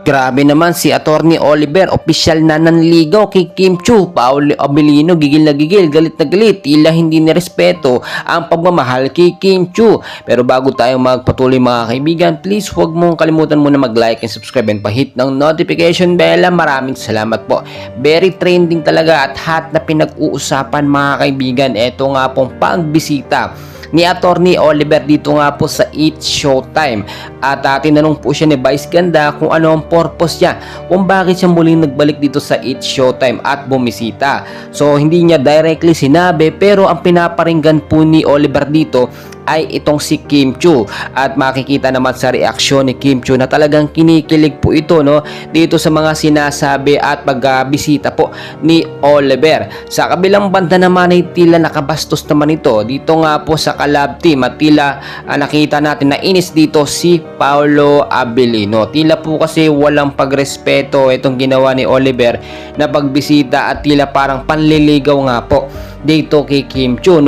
Grabe naman si Attorney Oliver, opisyal na nanligaw kay Kim Chiu. Paolo Abilino gigil na gigil, galit na galit, tila hindi nirespeto ang pagmamahal kay Kim Chiu. Pero bago tayo magpatuloy mga kaibigan, please huwag mong kalimutan muna mag-like and subscribe and pa-hit ng notification bell. Maraming salamat po. Very trending talaga at hot na pinag-uusapan mga kaibigan. Ito nga pong pagbisita ni Attorney Oliver dito nga po sa It's Showtime. At tinanong po siya ni Vice Ganda kung ano ang purpose niya, kung bakit siya muling nagbalik dito sa It's Showtime at bumisita. So hindi niya directly sinabi, pero ang pinaparinggan po ni Oliver dito ay itong si Kim Chiu, at makikita naman sa reaksyon ni Kim Chiu na talagang kinikilig po ito dito sa mga sinasabi at pagbisita po ni Oliver. Sa kabilang banda naman ay tila nakabastos naman ito dito nga po sa collab team, at tila nakita natin na inis dito si Paolo Abilino. Tila po kasi walang pagrespeto itong ginawa ni Oliver na pagbisita, at tila parang panliligaw nga po dito kay Kim Chiu.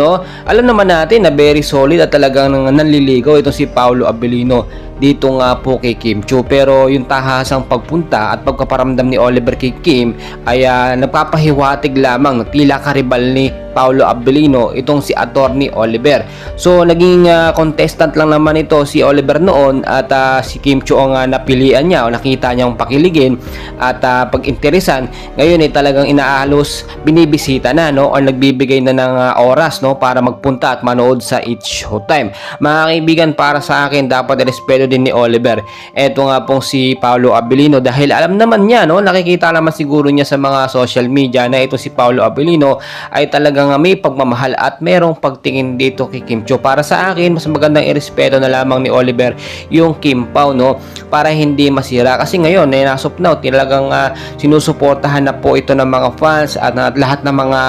Alam naman natin na very solid at talagang nanliligaw itong si Paolo Abilino dito nga po kay Kim Chiu, pero yung tahasang pagpunta at pagpaparamdam ni Oliver kay Kim ay nagpapahiwatig lamang na tila karibal ni Paolo Abilino itong si Attorney Oliver. So naging contestant lang naman ito si Oliver noon, at si Kim Chiu ang napilian niya o nakita niyang pakiligin at pag-interesan. Ngayon ay talagang inaalos, binibisita na o nagbibigay na ng oras para magpunta at manood sa It's Showtime. Mga kaibigan, para sa akin dapat respeto din ni Oliver eto nga pong si Paolo Abilino, dahil alam naman niya nakikita naman siguro niya sa mga social media na ito si Paolo Abilino ay talagang may pagmamahal at merong pagtingin dito kay Kim Chiu. Para sa akin, mas magandang irespeto na lamang ni Oliver yung Kim Pao para hindi masira, kasi ngayon nasop na talagang sinusuportahan na po ito ng mga fans, at lahat ng mga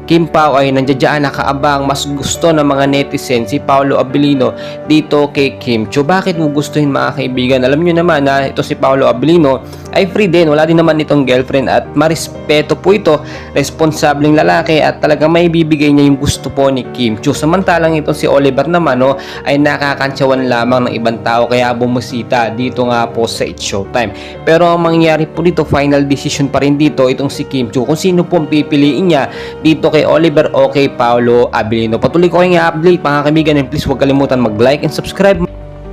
Kim Pao ay nandiyan nakaabang. Mas gusto ng mga netizen si Paolo Abilino dito kay Kim Chiu. Bakit mo gustuhin mga kaibigan? Alam nyo naman na ito si Paolo Abilino ay free din, wala din naman itong girlfriend, at marespeto po ito, responsableng lalaki, at talagang may bibigay niya yung gusto po ni Kim Chiu. Samantalang itong si Oliver naman ay nakakantsawan lamang ng ibang tao, kaya bumisita dito nga po sa It's Showtime. Pero ang mangyayari po dito, final decision pa rin dito itong si Kim Chiu kung sino po ang pipiliin niya dito kay Oliver o kay Paolo Abilino. Patuloy ko kayong i-update mga kaibigan, and please huwag kalimutan mag-like and subscribe.